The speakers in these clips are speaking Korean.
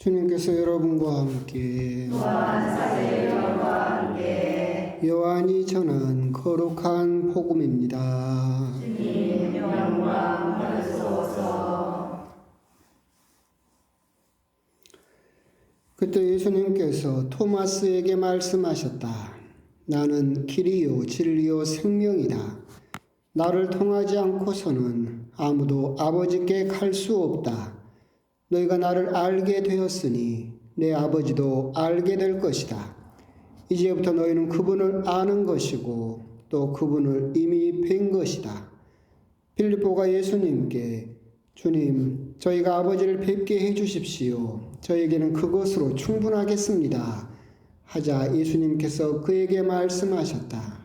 주님께서 여러분과 함께 또한 사제들과 함께 요한이 전한 거룩한 복음입니다. 주님 영광 받으소서. 그때 예수님께서 토마스에게 말씀하셨다. 나는 길이요 진리요 생명이다. 나를 통하지 않고서는 아무도 아버지께 갈 수 없다. 너희가 나를 알게 되었으니 내 아버지도 알게 될 것이다. 이제부터 너희는 그분을 아는 것이고 또 그분을 이미 뵌 것이다. 빌립보가 예수님께 주님, 저희가 아버지를 뵙게 해주십시오. 저에게는 그것으로 충분하겠습니다. 하자 예수님께서 그에게 말씀하셨다.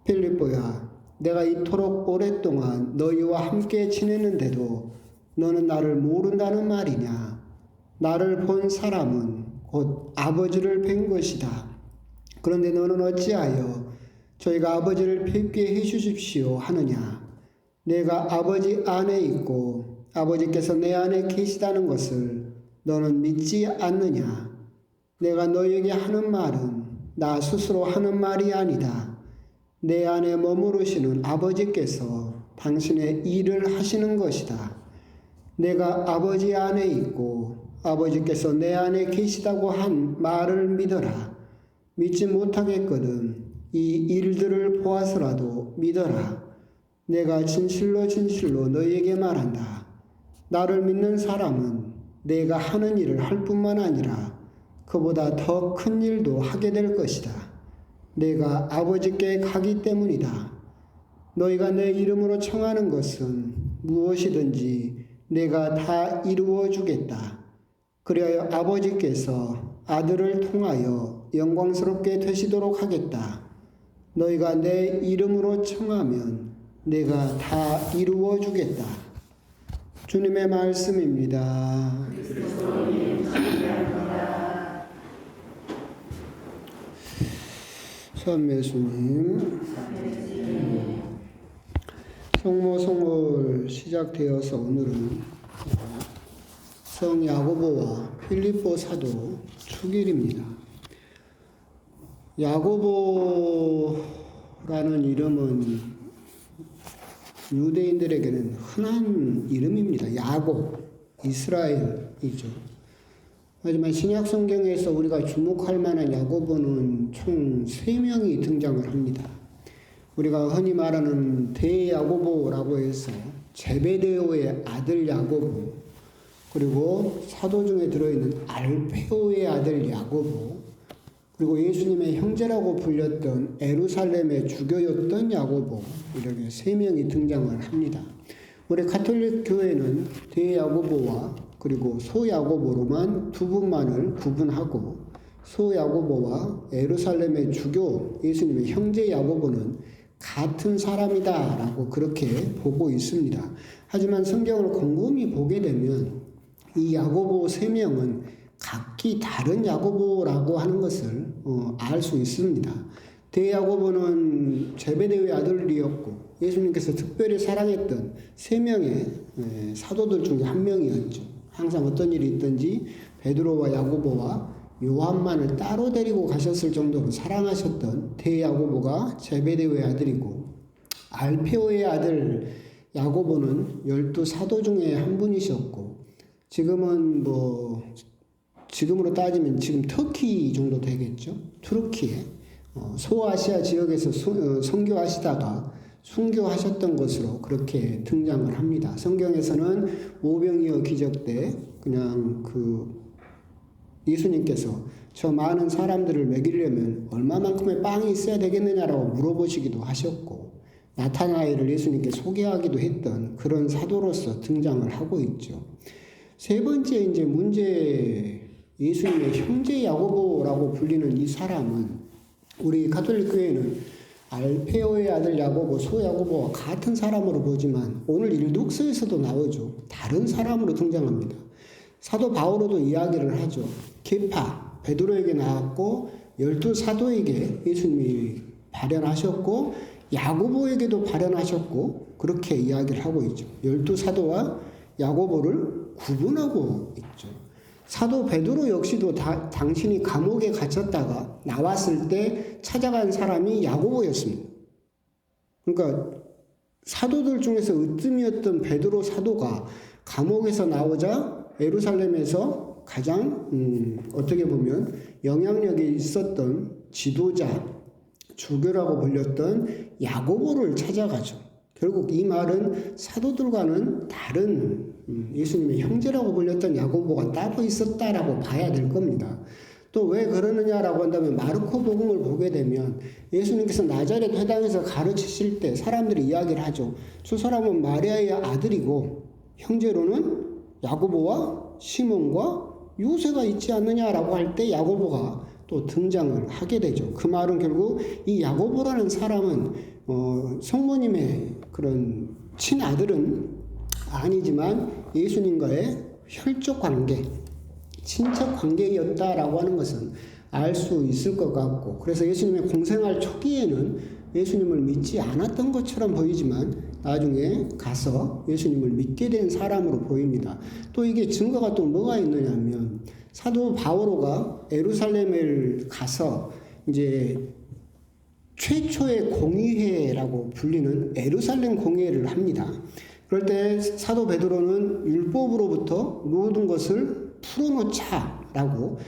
빌립보야, 내가 이토록 오랫동안 너희와 함께 지냈는데도 너는 나를 모른다는 말이냐? 나를 본 사람은 곧 아버지를 뵌 것이다. 그런데 너는 어찌하여 저희가 아버지를 뵙게 해주십시오 하느냐? 내가 아버지 안에 있고 아버지께서 내 안에 계시다는 것을 너는 믿지 않느냐? 내가 너에게 하는 말은 나 스스로 하는 말이 아니다. 내 안에 머무르시는 아버지께서 당신의 일을 하시는 것이다. 내가 아버지 안에 있고 아버지께서 내 안에 계시다고 한 말을 믿어라. 믿지 못하겠거든 이 일들을 보아서라도 믿어라. 내가 진실로 진실로 너희에게 말한다. 나를 믿는 사람은 내가 하는 일을 할 뿐만 아니라 그보다 더 큰 일도 하게 될 것이다. 내가 아버지께 가기 때문이다. 너희가 내 이름으로 청하는 것은 무엇이든지 내가 다 이루어 주겠다. 그리하여 아버지께서 아들을 통하여 영광스럽게 되시도록 하겠다. 너희가 내 이름으로 청하면 내가 다 이루어 주겠다. 주님의 말씀입니다. 선매수님, 성모성월 시작되어서 오늘은 성 야고보와 필립보 사도 축일입니다. 야고보라는 이름은 유대인들에게는 흔한 이름입니다. 야곱, 이스라엘이죠. 하지만 신약 성경에서 우리가 주목할 만한 야고보는 총 3명이 등장을 합니다. 우리가 흔히 말하는 대야고보라고 해서 제베데오의 아들 야고보, 그리고 사도 중에 들어있는 알페오의 아들 야고보, 그리고 예수님의 형제라고 불렸던 에루살렘의 주교였던 야고보, 이렇게 3명이 등장을 합니다. 우리 가톨릭 교회는 대야고보와 그리고 소야고보로만 두 분만을 구분하고 소야고보와 에루살렘의 주교 예수님의 형제 야고보는 같은 사람이다라고 그렇게 보고 있습니다. 하지만 성경을 곰곰이 보게 되면 이 야고보 3명은 각기 다른 야고보라고 하는 것을 알 수 있습니다. 대야고보는 제베데오의 아들이었고 예수님께서 특별히 사랑했던 3명의 사도들 중에 한 명이었죠. 항상 어떤 일이 있든지 베드로와 야고보와 요한만을 따로 데리고 가셨을 정도로 사랑하셨던 대야고보가 제베데오의 아들이고 알페오의 아들 야고보는 12사도 중에 한 분이셨고 지금으로 따지면 지금 터키 정도 되겠죠. 투르키에 소아시아 지역에서 선교하시다가 순교하셨던 것으로 그렇게 등장을 합니다. 성경에서는 오병이어 기적 때 그냥 예수님께서 저 많은 사람들을 먹이려면 얼마만큼의 빵이 있어야 되겠느냐라고 물어보시기도 하셨고 나타나엘을 예수님께 소개하기도 했던 그런 사도로서 등장을 하고 있죠. 세 번째 이제 문제, 예수님의 형제 야고보라고 불리는 이 사람은 우리 가톨릭 교회는 알페오의 아들 야고보, 소야고보와 같은 사람으로 보지만 오늘 일독서에서도 나오죠. 다른 사람으로 등장합니다. 사도 바오로도 이야기를 하죠. 계파, 베드로에게 나왔고 12사도에게 예수님이 발현하셨고 야고보에게도 발현하셨고 그렇게 이야기를 하고 있죠. 12사도와 야고보를 구분하고 있죠. 사도 베드로 역시도 당신이 감옥에 갇혔다가 나왔을 때 찾아간 사람이 야고보였습니다. 그러니까 사도들 중에서 으뜸이었던 베드로 사도가 감옥에서 나오자 예루살렘에서 가장 어떻게 보면 영향력이 있었던 지도자, 주교라고 불렸던 야고보를 찾아가죠. 결국 이 말은 사도들과는 다른 예수님의 형제라고 불렸던 야고보가 따로 있었다라고 봐야 될 겁니다. 또 왜 그러느냐라고 한다면 마르코 복음을 보게 되면 예수님께서 나자렛 회당에서 가르치실 때 사람들이 이야기를 하죠. 저 사람은 마리아의 아들이고 형제로는 야고보와 시몬과 요새가 있지 않느냐라고 할 때 야고보가 또 등장을 하게 되죠. 그 말은 결국 이 야고보라는 사람은 성모님의 그런 친아들은 아니지만 예수님과의 혈족 관계, 친척 관계였다라고 하는 것은 알 수 있을 것 같고, 그래서 예수님의 공생활 초기에는 예수님을 믿지 않았던 것처럼 보이지만 나중에 가서 예수님을 믿게 된 사람으로 보입니다. 또 이게 증거가 또 뭐가 있느냐면 사도 바오로가 예루살렘을 가서 이제 최초의 공의회라고 불리는 예루살렘 공의회를 합니다. 그럴 때 사도 베드로는 율법으로부터 모든 것을 풀어놓자라고,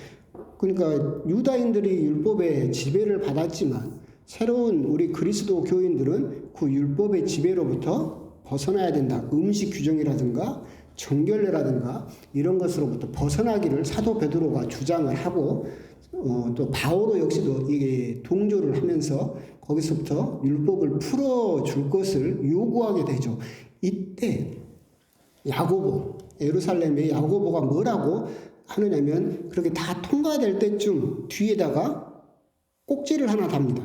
그러니까 유다인들이 율법의 지배를 받았지만 새로운 우리 그리스도 교인들은 그 율법의 지배로부터 벗어나야 된다. 음식 규정이라든가 정결례라든가 이런 것으로부터 벗어나기를 사도 베드로가 주장을 하고 또 바오로 역시도 이게 동조를 하면서 거기서부터 율법을 풀어줄 것을 요구하게 되죠. 이때 야고보, 예루살렘의 야고보가 뭐라고 하느냐면 그렇게 다 통과될 때쯤 뒤에다가 꼭지를 하나 답니다.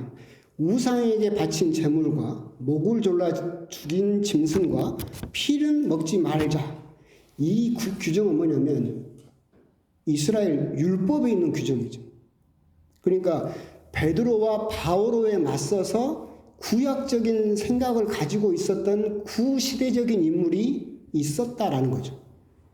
우상에게 바친 제물과 목을 졸라 죽인 짐승과 피는 먹지 말자. 이 규정은 뭐냐면 이스라엘 율법에 있는 규정이죠. 그러니까 베드로와 바오로에 맞서서 구약적인 생각을 가지고 있었던 구시대적인 인물이 있었다라는 거죠.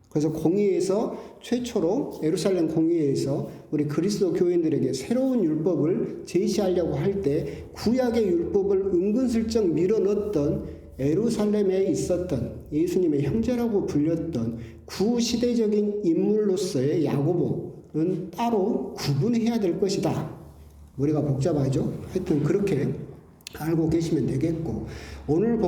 그래서 공의회에서 최초로 예루살렘 공의회에서 우리 그리스도 교인들에게 새로운 율법을 제시하려고 할 때 구약의 율법을 은근슬쩍 밀어넣었던 예루살렘에 있었던 예수님의 형제라고 불렸던 구시대적인 인물로서의 야고보는 따로 구분해야 될 것이다. 우리가 복잡하죠? 하여튼 그렇게 알고 계시면 되겠고, 오늘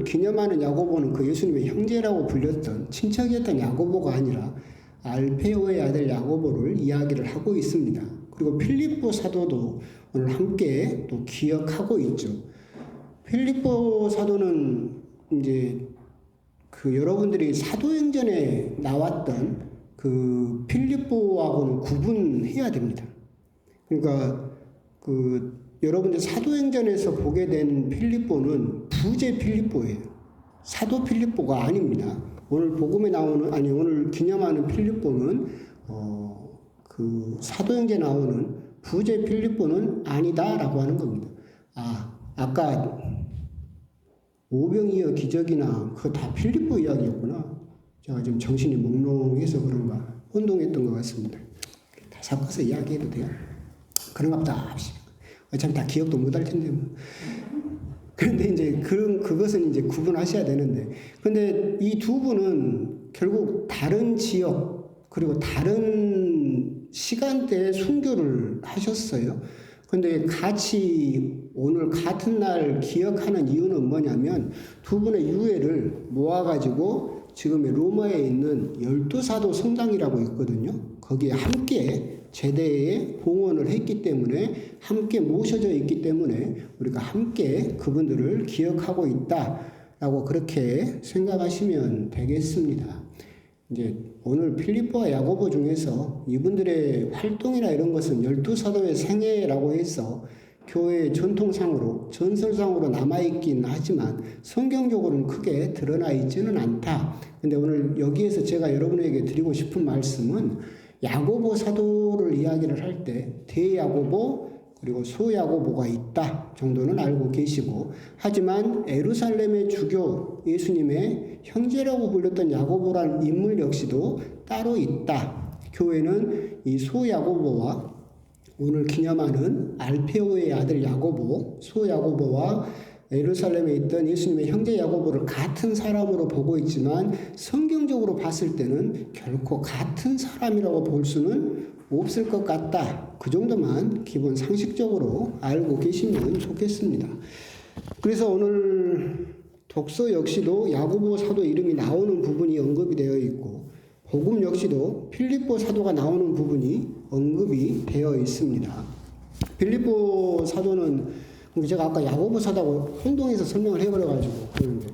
기념하는 야고보는 그 예수님의 형제라고 불렸던 친척이었던 야고보가 아니라 알페오의 아들 야고보를 이야기를 하고 있습니다. 그리고 필립보 사도도 오늘 함께 또 기억하고 있죠. 필립보 사도는 이제 그 여러분들이 사도행전에 나왔던 그 필립보하고는 구분해야 됩니다. 그러니까 여러분들 사도행전에서 보게 된 필립보는 부제 필립보예요. 사도 필립보가 아닙니다. 오늘 기념하는 필립보는 그 사도행전에 나오는 부제 필립보는 아니다라고 하는 겁니다. 아까 오병이어 기적이나 그거 다 필립보 이야기였구나. 제가 지금 정신이 몽롱해서 그런가 혼동했던 것 같습니다. 다 섞어서 이야기해도 돼요? 그런가 보다 합시다. 어차피 다 기억도 못할 텐데 뭐. 그런데 이제 그것은 이제 구분하셔야 되는데, 근데 이 두 분은 결국 다른 지역 그리고 다른 시간대에 순교를 하셨어요. 근데 같이 오늘 같은 날 기억하는 이유는 뭐냐면 두 분의 유해를 모아가지고 지금의 로마에 있는 12사도 성당이라고 있거든요. 거기에 함께 제대에 봉헌을 했기 때문에, 함께 모셔져 있기 때문에 우리가 함께 그분들을 기억하고 있다라고 그렇게 생각하시면 되겠습니다. 이제 오늘 필립보와 야고보 중에서 이분들의 활동이나 이런 것은 12사도의 생애라고 해서 교회의 전통상으로, 전설상으로 남아있긴 하지만 성경적으로는 크게 드러나 있지는 않다. 근데 오늘 여기에서 제가 여러분에게 드리고 싶은 말씀은 야고보 사도를 이야기를 할 때 대야고보, 그리고 소야고보가 있다 정도는 알고 계시고, 하지만 예루살렘의 주교 예수님의 형제라고 불렸던 야고보라는 인물 역시도 따로 있다. 교회는 이 소야고보와 오늘 기념하는 알페오의 아들 야고보, 소야고보와 예루살렘에 있던 예수님의 형제 야고보를 같은 사람으로 보고 있지만 성경적으로 봤을 때는 결코 같은 사람이라고 볼 수는 없을 것 같다. 그 정도만 기본 상식적으로 알고 계시면 좋겠습니다. 그래서 오늘 독서 역시도 야고보 사도 이름이 나오는 부분이 언급이 되어 있고, 복음 역시도 필립보 사도가 나오는 부분이 언급이 되어 있습니다. 필립보 사도는 제가 아까 야고보 사도하고 혼동해서 설명을 해버려가지고 그러는데,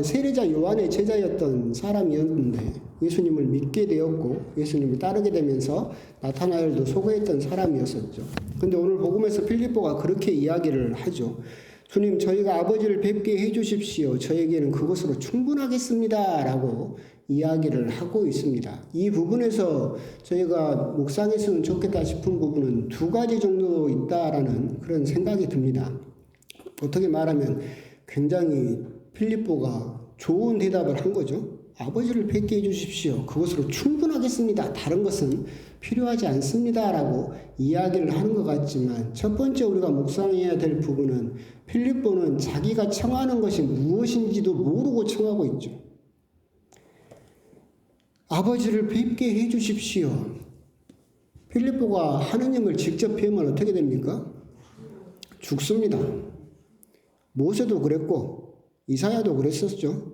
세례자 요한의 제자였던 사람이었는데 예수님을 믿게 되었고 예수님을 따르게 되면서 나타나엘도 소개했던 사람이었었죠. 근데 오늘 복음에서 필립보가 그렇게 이야기를 하죠. 주님, 저희가 아버지를 뵙게 해주십시오. 저에게는 그것으로 충분하겠습니다. 라고 이야기를 하고 있습니다. 이 부분에서 저희가 묵상했으면 좋겠다 싶은 부분은 두 가지 정도 있다라는 그런 생각이 듭니다. 어떻게 말하면 굉장히 필립보가 좋은 대답을 한 거죠. 아버지를 뵙게 해주십시오. 그것으로 충분하겠습니다. 다른 것은 필요하지 않습니다. 라고 이야기를 하는 것 같지만, 첫 번째 우리가 묵상해야 될 부분은 필립보는 자기가 청하는 것이 무엇인지도 모르고 청하고 있죠. 아버지를 뵙게 해주십시오. 필립보가 하느님을 직접 뵈면 어떻게 됩니까? 죽습니다. 모세도 그랬고 이사야도 그랬었죠.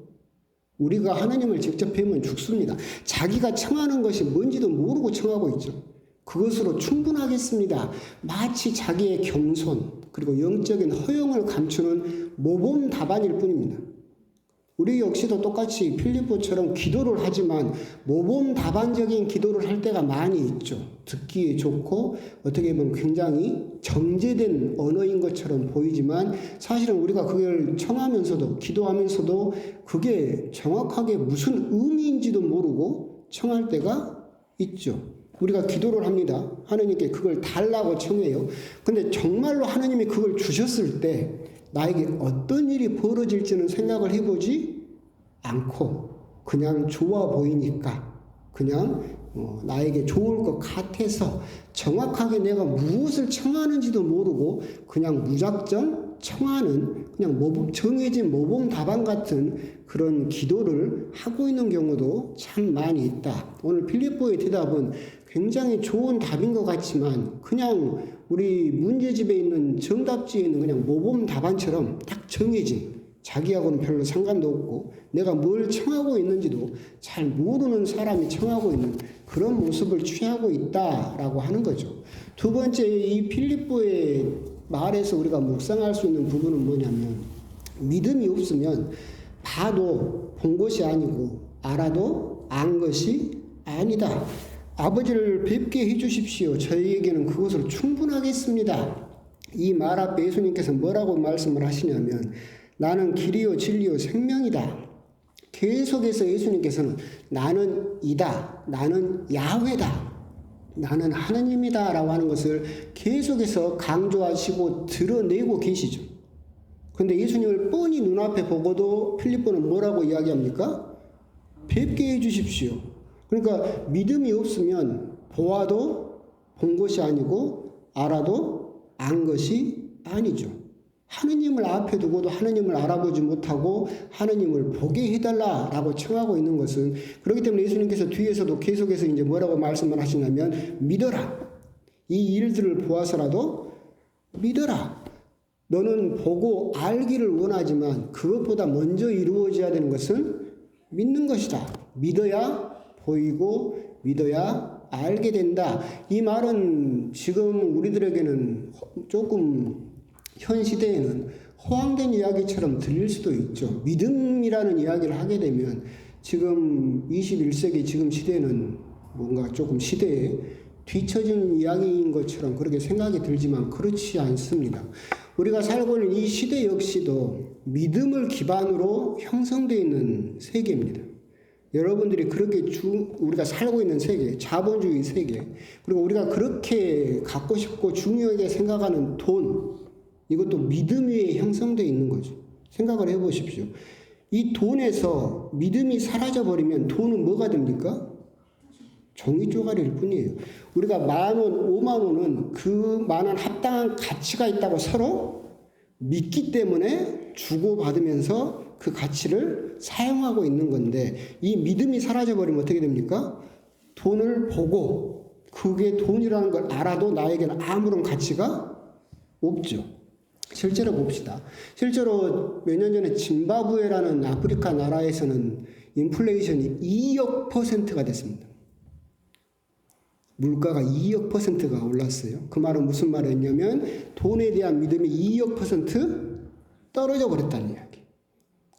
우리가 하나님을 직접 뵈면 죽습니다. 자기가 청하는 것이 뭔지도 모르고 청하고 있죠. 그것으로 충분하겠습니다. 마치 자기의 겸손 그리고 영적인 허영을 감추는 모범 답안일 뿐입니다. 우리 역시도 똑같이 필립보처럼 기도를 하지만 모범 답안적인 기도를 할 때가 많이 있죠. 듣기에 좋고 어떻게 보면 굉장히 정제된 언어인 것처럼 보이지만 사실은 우리가 그걸 청하면서도 기도하면서도 그게 정확하게 무슨 의미인지도 모르고 청할 때가 있죠. 우리가 기도를 합니다. 하나님께 그걸 달라고 청해요. 근데 정말로 하나님이 그걸 주셨을 때 나에게 어떤 일이 벌어질지는 생각을 해보지 않고 그냥 좋아 보이니까 그냥 나에게 좋을 것 같아서 정확하게 내가 무엇을 청하는지도 모르고 그냥 무작정 청하는 그냥 정해진 모범 답안 같은 그런 기도를 하고 있는 경우도 참 많이 있다. 오늘 필립보의 대답은 굉장히 좋은 답인 것 같지만 그냥 우리 문제집에 있는 정답지에 있는 그냥 모범 답안처럼 딱 정해진 자기하고는 별로 상관도 없고 내가 뭘 청하고 있는지도 잘 모르는 사람이 청하고 있는 그런 모습을 취하고 있다라고 하는 거죠. 두 번째, 이 필립보의 말에서 우리가 묵상할 수 있는 부분은 뭐냐면 믿음이 없으면 봐도 본 것이 아니고 알아도 안 것이 아니다. 아버지를 뵙게 해주십시오. 저희에게는 그것으로 충분하겠습니다. 이 말 앞에 예수님께서 뭐라고 말씀을 하시냐면 나는 길이요 진리요 생명이다. 계속해서 예수님께서는 나는 이다. 나는 야훼다. 나는 하느님이다 라고 하는 것을 계속해서 강조하시고 드러내고 계시죠. 그런데 예수님을 뻔히 눈앞에 보고도 필립보는 뭐라고 이야기합니까? 뵙게 해주십시오. 그러니까 믿음이 없으면 보아도 본 것이 아니고 알아도 안 것이 아니죠. 하느님을 앞에 두고도 하느님을 알아보지 못하고 하느님을 보게 해달라라고 청하고 있는 것은 그렇기 때문에 예수님께서 뒤에서도 계속해서 이제 뭐라고 말씀을 하시냐면 믿어라. 이 일들을 보아서라도 믿어라. 너는 보고 알기를 원하지만 그것보다 먼저 이루어져야 되는 것은 믿는 것이다. 믿어야 보이고 믿어야 알게 된다. 이 말은 지금 우리들에게는 조금 현 시대에는 허황된 이야기처럼 들릴 수도 있죠. 믿음이라는 이야기를 하게 되면 지금 21세기 지금 시대는 뭔가 조금 시대에 뒤처진 이야기인 것처럼 그렇게 생각이 들지만 그렇지 않습니다. 우리가 살고 있는 이 시대 역시도 믿음을 기반으로 형성되어 있는 세계입니다. 여러분들이 그렇게 우리가 살고 있는 세계, 자본주의 세계, 그리고 우리가 그렇게 갖고 싶고 중요하게 생각하는 돈, 이것도 믿음 위에 형성되어 있는 거죠. 생각을 해보십시오. 이 돈에서 믿음이 사라져버리면 돈은 뭐가 됩니까? 종이 쪼가리일 뿐이에요. 우리가 10,000원, 50,000원은 그 만원 합당한 가치가 있다고 서로 믿기 때문에 주고받으면서 그 가치를 사용하고 있는 건데, 이 믿음이 사라져버리면 어떻게 됩니까? 돈을 보고 그게 돈이라는 걸 알아도 나에게는 아무런 가치가 없죠. 실제로 봅시다. 실제로 몇 년 전에 짐바브웨라는 아프리카 나라에서는 인플레이션이 2억 %가 됐습니다. 물가가 2억 %가 올랐어요. 그 말은 무슨 말이었냐면 돈에 대한 믿음이 2억 % 떨어져 버렸다는 이야기.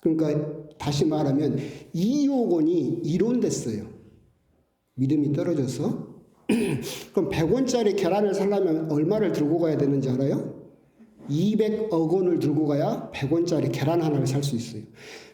그러니까 다시 말하면 2억 원이 이론됐어요. 믿음이 떨어져서. 그럼 100원짜리 계란을 사려면 얼마를 들고 가야 되는지 알아요? 200억 원을 들고 가야 100원짜리 계란 하나를 살 수 있어요.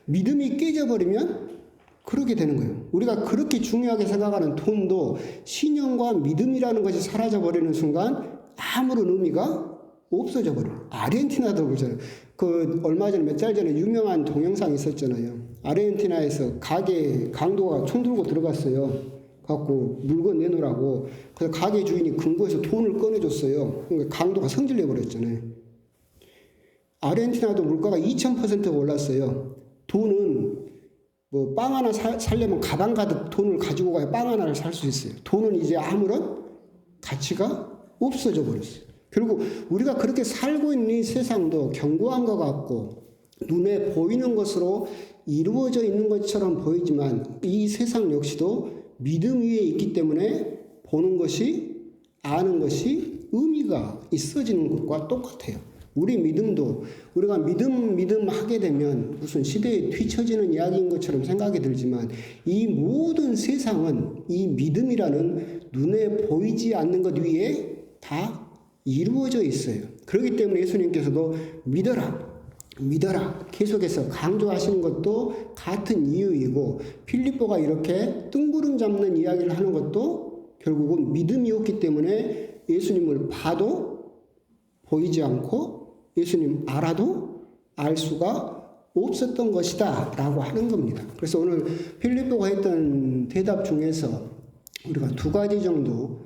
믿음이 깨져버리면 그렇게 되는 거예요. 우리가 그렇게 중요하게 생각하는 돈도 신용과 믿음이라는 것이 사라져버리는 순간 아무런 의미가 없어져 버려요. 아르헨티나도 그렇잖아요. 그 얼마 전에 몇 달 전에 유명한 동영상이 있었잖아요. 아르헨티나에서 가게 강도가 총 들고 들어갔어요. 갖고 물건 내놓으라고. 그래서 가게 주인이 금고에서 돈을 꺼내줬어요. 그러니까 강도가 성질내 버렸잖아요. 아르헨티나도 물가가 2000%가 올랐어요. 돈은 뭐 빵 하나 살려면 가방 가득 돈을 가지고 가야 빵 하나를 살 수 있어요. 돈은 이제 아무런 가치가 없어져 버렸어요. 결국 우리가 그렇게 살고 있는 이 세상도 견고한 것 같고 눈에 보이는 것으로 이루어져 있는 것처럼 보이지만 이 세상 역시도 믿음 위에 있기 때문에 보는 것이, 아는 것이 의미가 있어지는 것과 똑같아요. 우리 믿음도 우리가 믿음 하게 되면 무슨 시대에 뒤처지는 이야기인 것처럼 생각이 들지만 이 모든 세상은 이 믿음이라는 눈에 보이지 않는 것 위에 다 이루어져 있어요. 그렇기 때문에 예수님께서도 믿어라 계속해서 강조하시는 것도 같은 이유이고, 필립보가 이렇게 뜬구름 잡는 이야기를 하는 것도 결국은 믿음이 없기 때문에 예수님을 봐도 보이지 않고 예수님 알아도 알 수가 없었던 것이다 라고 하는 겁니다. 그래서 오늘 필립보가 했던 대답 중에서 우리가 2가지 정도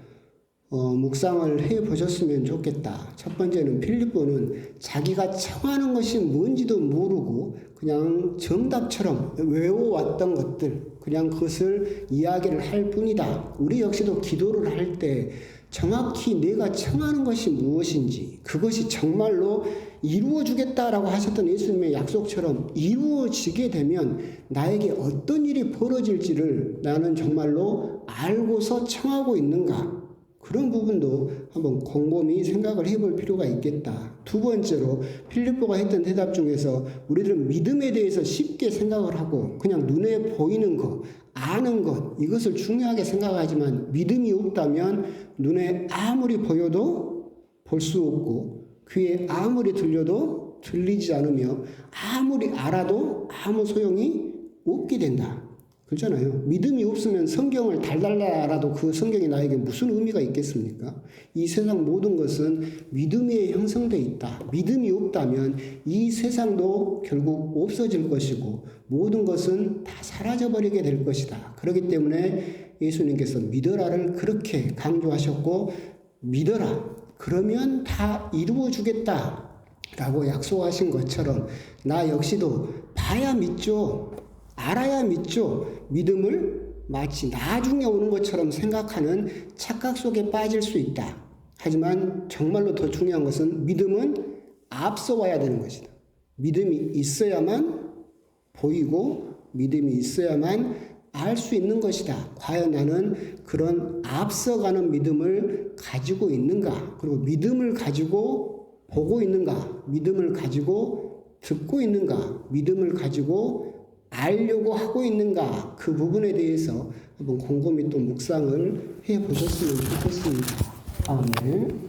묵상을 해 보셨으면 좋겠다. 첫 번째는 필립보는 자기가 청하는 것이 뭔지도 모르고 그냥 정답처럼 외워왔던 것들, 그냥 그것을 이야기를 할 뿐이다. 우리 역시도 기도를 할 때 정확히 내가 청하는 것이 무엇인지, 그것이 정말로 이루어주겠다라고 하셨던 예수님의 약속처럼 이루어지게 되면 나에게 어떤 일이 벌어질지를 나는 정말로 알고서 청하고 있는가, 그런 부분도 한번 곰곰이 생각을 해볼 필요가 있겠다. 2번째로 필립보가 했던 대답 중에서 우리들은 믿음에 대해서 쉽게 생각을 하고 그냥 눈에 보이는 것, 아는 것, 이것을 중요하게 생각하지만 믿음이 없다면 눈에 아무리 보여도 볼 수 없고 귀에 아무리 들려도 들리지 않으며 아무리 알아도 아무 소용이 없게 된다. 그렇잖아요. 믿음이 없으면 성경을 달달 알아도 그 성경이 나에게 무슨 의미가 있겠습니까? 이 세상 모든 것은 믿음 위에 형성되어 있다. 믿음이 없다면 이 세상도 결국 없어질 것이고 모든 것은 다 사라져버리게 될 것이다. 그렇기 때문에 예수님께서 믿어라를 그렇게 강조하셨고, 믿어라. 그러면 다 이루어주겠다 라고 약속하신 것처럼 나 역시도 봐야 믿죠. 알아야 믿죠. 믿음을 마치 나중에 오는 것처럼 생각하는 착각 속에 빠질 수 있다. 하지만 정말로 더 중요한 것은 믿음은 앞서 와야 되는 것이다. 믿음이 있어야만 보이고 믿음이 있어야만 알 수 있는 것이다. 과연 나는 그런 앞서가는 믿음을 가지고 있는가? 그리고 믿음을 가지고 보고 있는가? 믿음을 가지고 듣고 있는가? 믿음을 가지고 알려고 하고 있는가? 그 부분에 대해서 한번 곰곰이 또 묵상을 해 보셨으면 좋겠습니다. 아멘.